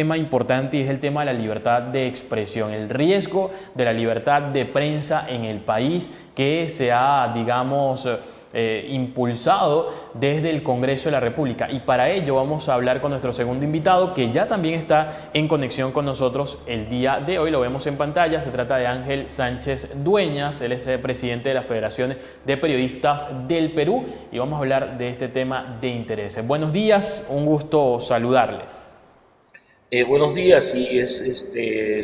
tema importante y es el tema de la libertad de expresión, el riesgo de la libertad de prensa en el país que se ha, digamos, impulsado desde el Congreso de la República. Y para ello vamos a hablar con nuestro segundo invitado, que ya también está en conexión con nosotros el día de hoy. Lo vemos en pantalla. Se trata de Ángel Sánchez Dueñas. Él es el presidente de la Federación de Periodistas del Perú y vamos a hablar de este tema de interés. Buenos días, un gusto saludarle. Buenos días, y es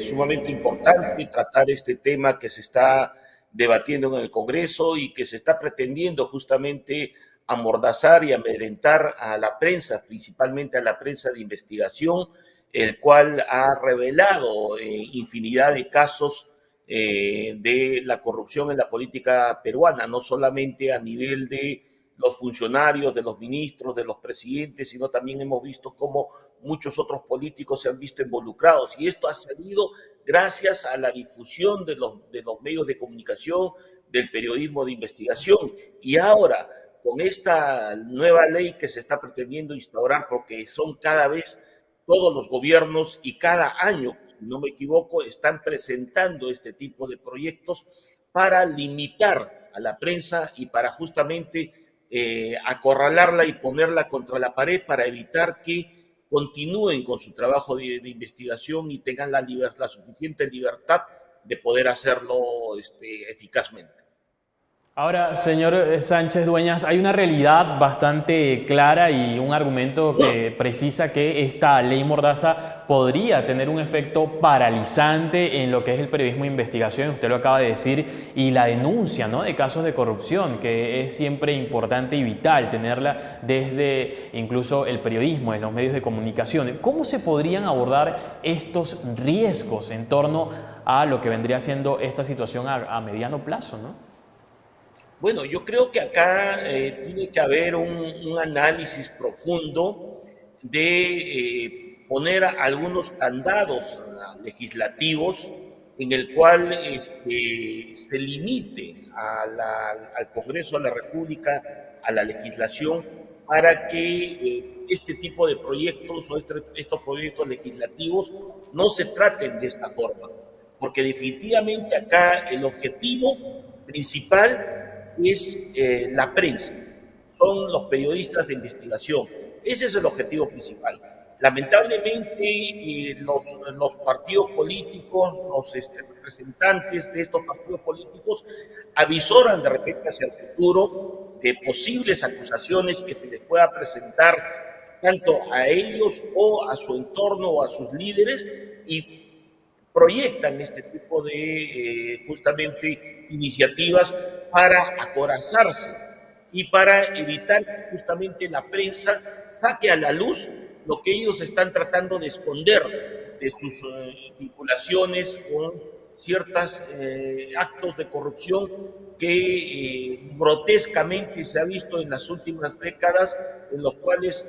sumamente importante tratar este tema que se está debatiendo en el Congreso y que se está pretendiendo justamente amordazar y amedrentar a la prensa, principalmente a la prensa de investigación, el cual ha revelado infinidad de casos de la corrupción en la política peruana, no solamente a nivel de los funcionarios, de los ministros, de los presidentes, sino también hemos visto cómo muchos otros políticos se han visto involucrados. Y esto ha salido gracias a la difusión de los medios de comunicación, del periodismo de investigación. Y ahora, con esta nueva ley que se está pretendiendo instaurar, porque son cada vez todos los gobiernos y cada año, si no me equivoco, están presentando este tipo de proyectos para limitar a la prensa y para justamente acorralarla y ponerla contra la pared para evitar que continúen con su trabajo de investigación y tengan la suficiente libertad de poder hacerlo eficazmente. Ahora, señor Sánchez Dueñas, hay una realidad bastante clara y un argumento que precisa que esta ley Mordaza podría tener un efecto paralizante en lo que es el periodismo de investigación, usted lo acaba de decir, y la denuncia, ¿no?, de casos de corrupción, que es siempre importante y vital tenerla desde incluso el periodismo, en los medios de comunicación. ¿Cómo se podrían abordar estos riesgos en torno a lo que vendría siendo esta situación a mediano plazo, ¿no? Bueno, yo creo que acá tiene que haber un análisis profundo de poner algunos candados legislativos en el cual se limite al Congreso de la República, a la legislación, para que este tipo de proyectos o estos proyectos legislativos no se traten de esta forma. Porque definitivamente acá el objetivo principal es la prensa, son los periodistas de investigación. Ese es el objetivo principal. Lamentablemente, los partidos políticos, los representantes de estos partidos políticos, avisoran de repente hacia el futuro de posibles acusaciones que se les pueda presentar tanto a ellos o a su entorno o a sus líderes y proyectan este tipo de justamente iniciativas para acorazarse y para evitar que justamente la prensa saque a la luz lo que ellos están tratando de esconder de sus vinculaciones con ciertos actos de corrupción que grotescamente se ha visto en las últimas décadas, en los cuales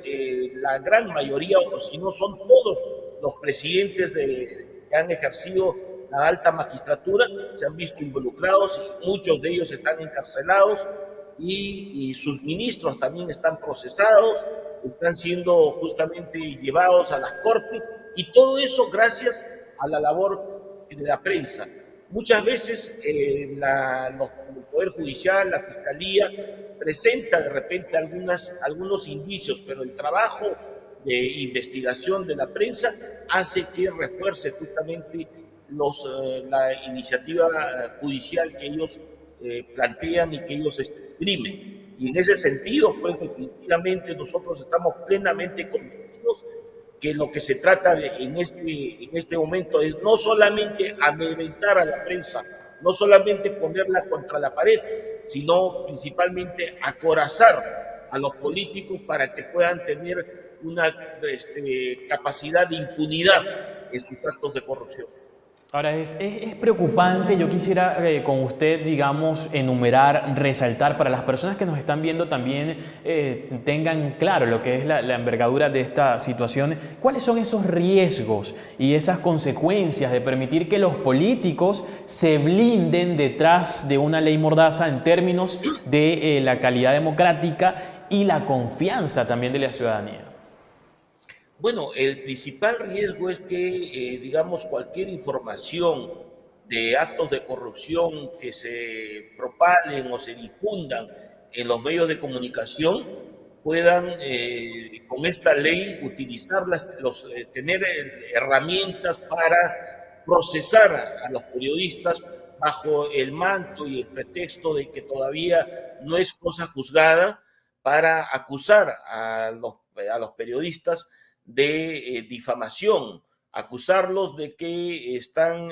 la gran mayoría, o si no son todos, los presidentes que han ejercido la alta magistratura se han visto involucrados y muchos de ellos están encarcelados y sus ministros también están procesados, están siendo justamente llevados a las cortes y todo eso gracias a la labor de la prensa. Muchas veces el Poder Judicial, la Fiscalía, presenta de repente algunos indicios, pero el trabajo de investigación de la prensa hace que refuerce justamente la iniciativa judicial que ellos plantean y que ellos exprimen. Y en ese sentido, pues definitivamente nosotros estamos plenamente convencidos que lo que se trata en este momento es no solamente amedrentar a la prensa, no solamente ponerla contra la pared, sino principalmente acorazar a los políticos para que puedan tener una capacidad de impunidad en sus actos de corrupción. Ahora, es preocupante, yo quisiera con usted, digamos, enumerar, resaltar, para las personas que nos están viendo también tengan claro lo que es la envergadura de esta situación, cuáles son esos riesgos y esas consecuencias de permitir que los políticos se blinden detrás de una ley mordaza en términos de la calidad democrática y la confianza también de la ciudadanía. Bueno, el principal riesgo es que, digamos, cualquier información de actos de corrupción que se propalen o se difundan en los medios de comunicación puedan, con esta ley, utilizarlas, tener herramientas para procesar a los periodistas bajo el manto y el pretexto de que todavía no es cosa juzgada, para acusar a los periodistas de difamación, acusarlos de que están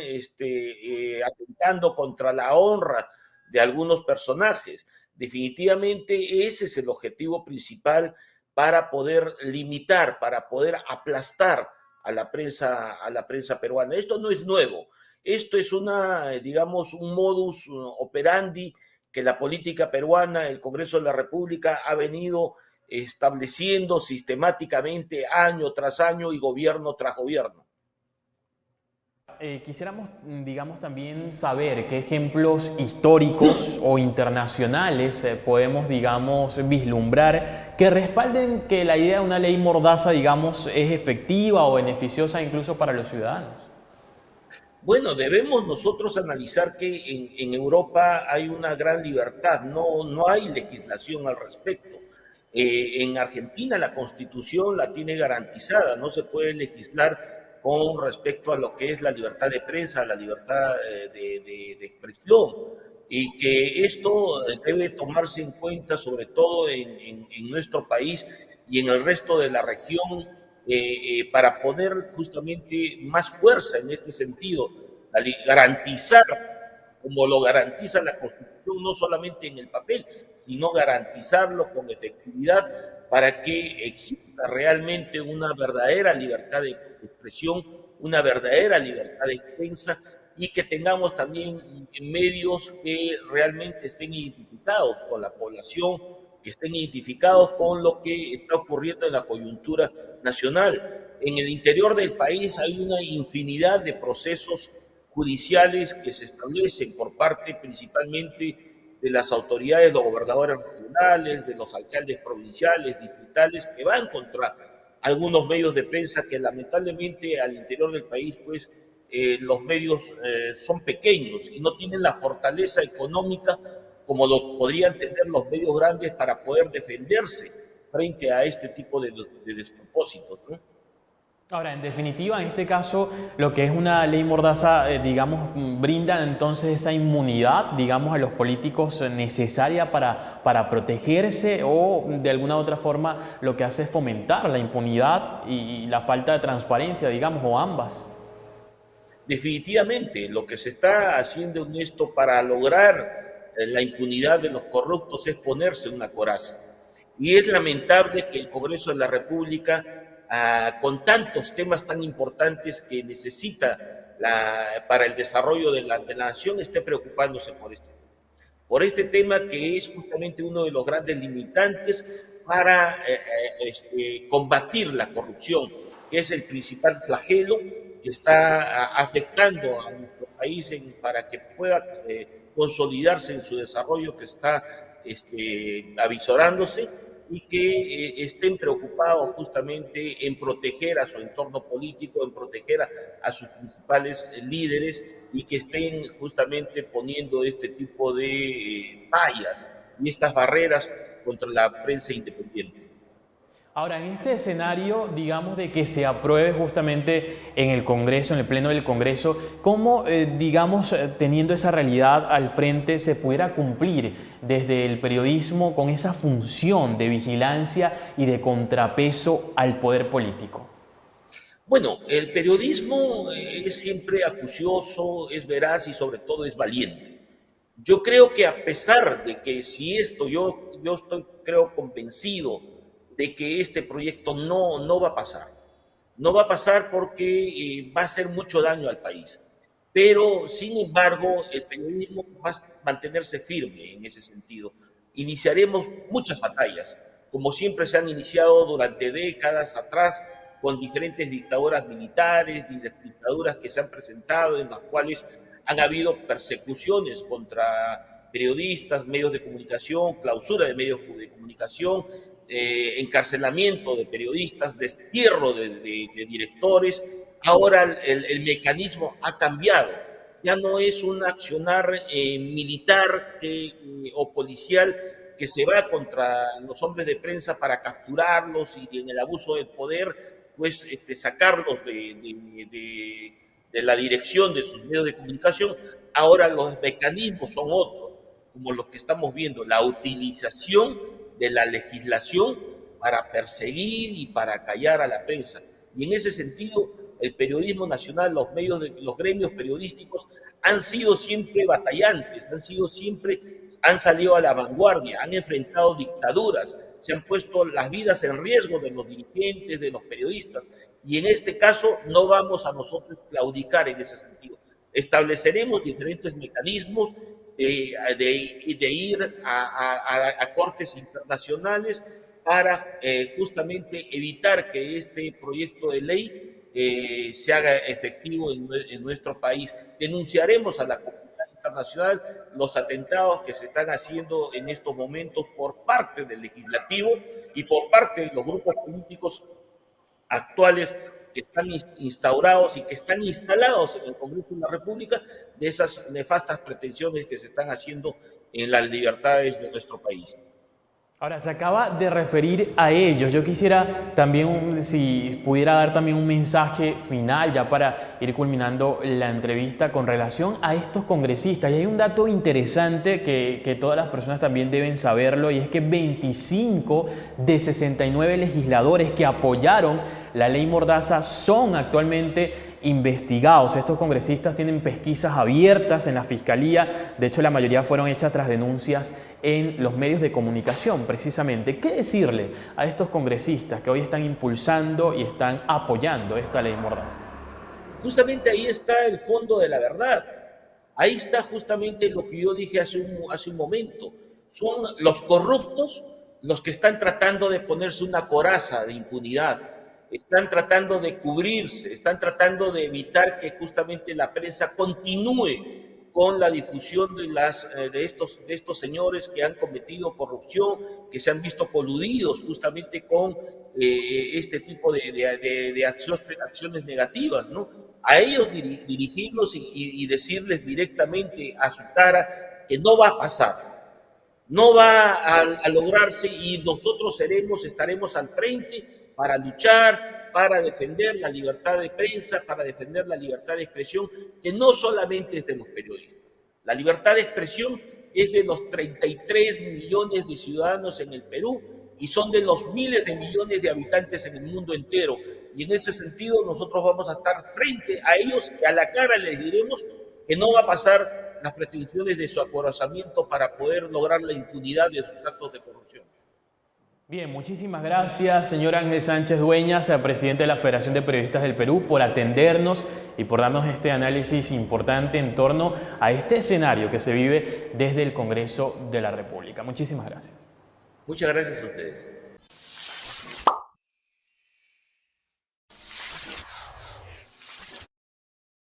atentando contra la honra de algunos personajes. Definitivamente ese es el objetivo principal para poder limitar, para poder aplastar a la prensa peruana. Esto no es nuevo, esto es digamos, un modus operandi que la política peruana, el Congreso de la República ha venido estableciendo sistemáticamente año tras año y gobierno tras gobierno. Quisiéramos, digamos, también saber qué ejemplos históricos o internacionales podemos, digamos, vislumbrar que respalden que la idea de una ley mordaza, digamos, es efectiva o beneficiosa incluso para los ciudadanos. Bueno, debemos nosotros analizar que en Europa hay una gran libertad, no hay legislación al respecto. En Argentina la constitución la tiene garantizada, no se puede legislar con respecto a lo que es la libertad de prensa, la libertad de expresión, y que esto debe tomarse en cuenta sobre todo en nuestro país y en el resto de la región, para poner justamente más fuerza en este sentido, garantizar, como lo garantiza la Constitución, no solamente en el papel, sino garantizarlo con efectividad para que exista realmente una verdadera libertad de expresión, una verdadera libertad de prensa, y que tengamos también medios que realmente estén identificados con la población, que estén identificados con lo que está ocurriendo en la coyuntura nacional. En el interior del país hay una infinidad de procesos judiciales que se establecen por parte principalmente de las autoridades, los gobernadores regionales, de los alcaldes provinciales, distritales, que van contra algunos medios de prensa que lamentablemente al interior del país, pues los medios son pequeños y no tienen la fortaleza económica como lo podrían tener los medios grandes para poder defenderse frente a este tipo de despropósitos, ¿no? Ahora, en definitiva, en este caso, lo que es una ley mordaza, digamos, brinda entonces esa inmunidad, digamos, a los políticos necesaria para protegerse o de alguna otra forma lo que hace es fomentar la impunidad y la falta de transparencia, digamos, o ambas. Definitivamente, lo que se está haciendo en esto para lograr la impunidad de los corruptos es ponerse una coraza. Y es lamentable que el Congreso de la República, con tantos temas tan importantes que necesita para el desarrollo de la nación, esté preocupándose por este tema que es justamente uno de los grandes limitantes para combatir la corrupción, que es el principal flagelo que está afectando a nuestro país para que pueda consolidarse en su desarrollo que está avisorándose, y que estén preocupados justamente en proteger a su entorno político, en proteger a sus principales líderes, y que estén justamente poniendo este tipo de vallas y estas barreras contra la prensa independiente. Ahora, en este escenario, digamos, de que se apruebe justamente en el Congreso, en el Pleno del Congreso, ¿cómo, digamos, teniendo esa realidad al frente, se pudiera cumplir desde el periodismo con esa función de vigilancia y de contrapeso al poder político? Bueno, el periodismo es siempre acucioso, es veraz y sobre todo es valiente. Yo creo que a pesar de que si esto, yo estoy, creo, convencido de que este proyecto no va a pasar. No va a pasar porque va a hacer mucho daño al país. Pero, sin embargo, el periodismo va a mantenerse firme en ese sentido. Iniciaremos muchas batallas, como siempre se han iniciado durante décadas atrás, con diferentes dictaduras militares, dictaduras que se han presentado, en las cuales han habido persecuciones contra periodistas, medios de comunicación, clausura de medios de comunicación, encarcelamiento de periodistas, destierro de directores. Ahora el mecanismo ha cambiado. Ya no es un accionar militar o policial que se va contra los hombres de prensa para capturarlos y en el abuso del poder, pues sacarlos de la dirección de sus medios de comunicación. Ahora los mecanismos son otros, como los que estamos viendo, la utilización de la legislación para perseguir y para callar a la prensa. Y en ese sentido, el periodismo nacional, los gremios periodísticos han sido siempre batallantes, han salido a la vanguardia, han enfrentado dictaduras, se han puesto las vidas en riesgo de los dirigentes, de los periodistas, y en este caso no vamos a nosotros claudicar en ese sentido. Estableceremos diferentes mecanismos de ir a cortes internacionales para justamente evitar que este proyecto de ley se haga efectivo en nuestro país. Denunciaremos a la comunidad internacional los atentados que se están haciendo en estos momentos por parte del legislativo y por parte de los grupos políticos actuales que están instaurados y que están instalados en el Congreso de la República, de esas nefastas pretensiones que se están haciendo en las libertades de nuestro país. Ahora, se acaba de referir a ellos. Yo quisiera también, si pudiera dar también un mensaje final ya para ir culminando la entrevista con relación a estos congresistas. Y hay un dato interesante que todas las personas también deben saberlo, y es que 25 de 69 legisladores que apoyaron la ley Mordaza son actualmente investigados. Estos congresistas tienen pesquisas abiertas en la Fiscalía. De hecho, la mayoría fueron hechas tras denuncias en los medios de comunicación, precisamente. ¿Qué decirle a estos congresistas que hoy están impulsando y están apoyando esta ley Mordaza? Justamente ahí está el fondo de la verdad. Ahí está justamente lo que yo dije hace un momento. Son los corruptos los que están tratando de ponerse una coraza de impunidad. Están tratando de cubrirse, están tratando de evitar que justamente la prensa continúe con la difusión de estos señores que han cometido corrupción, que se han visto coludidos justamente con este tipo de acciones negativas, ¿no? A ellos dirigirlos y decirles directamente a su cara que no va a pasar, no va a lograrse, y nosotros estaremos al frente para luchar, para defender la libertad de prensa, para defender la libertad de expresión, que no solamente es de los periodistas. La libertad de expresión es de los 33 millones de ciudadanos en el Perú y son de los miles de millones de habitantes en el mundo entero. Y en ese sentido nosotros vamos a estar frente a ellos y a la cara les diremos que no va a pasar las pretensiones de su acorazamiento para poder lograr la impunidad de sus actos de corrupción. Bien, muchísimas gracias, señor Ángel Sánchez Dueñas, presidente de la Federación de Periodistas del Perú, por atendernos y por darnos este análisis importante en torno a este escenario que se vive desde el Congreso de la República. Muchísimas gracias. Muchas gracias a ustedes.